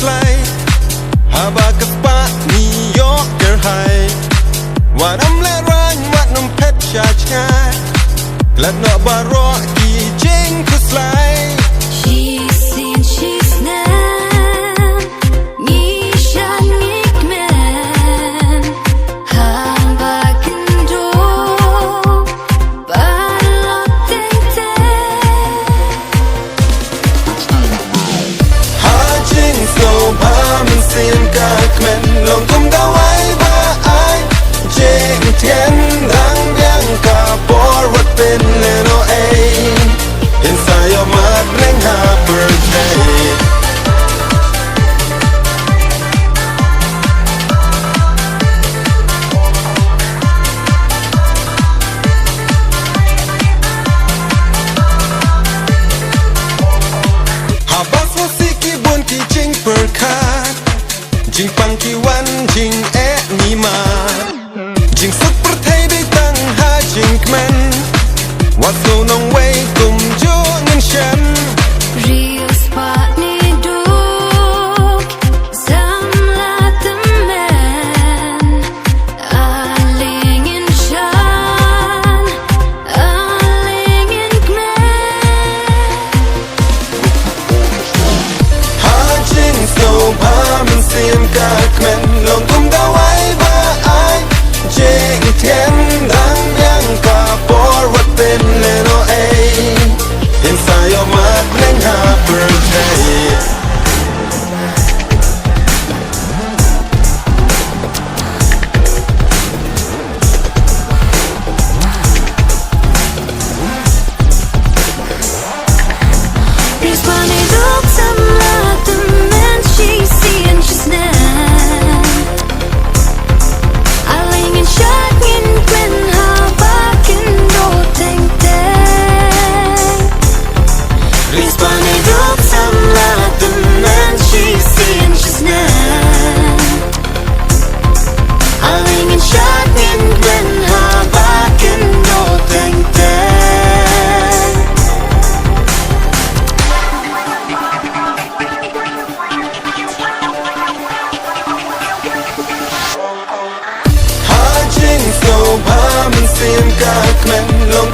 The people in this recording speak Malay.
slay haba kaspa ni yok gerhai wanam le ran wanam pet cha cha glad no baro ki jing kuslay she's seen she's nan ni shan nik man haba kendo balot tente ha jing so ba min sim ka kmen long kum da wai ba ai jing tien dang yang ka por wat pen le no ai inside your mind bring her birthday habas musiki bun ki jing perkat jing pang ki wan jing e ni ma jing sut per thai dai tang ha jing kmen wat so nong wei kum jo ngin shan real spot ni duk samla the man aling in shan aling in kman ha jing so ba min sim ka kmen long kum da wai ba ai jing tien dang yang ka por wat pen le no ai inside your mind bring her birthday This one is up some the man she's seeing she's nan aling in shan in kman haba kendo teng teng responding up some the man she's seeing she's nan aling in shan in kman haba kendo teng teng ha jing so ba min sim ka kmen long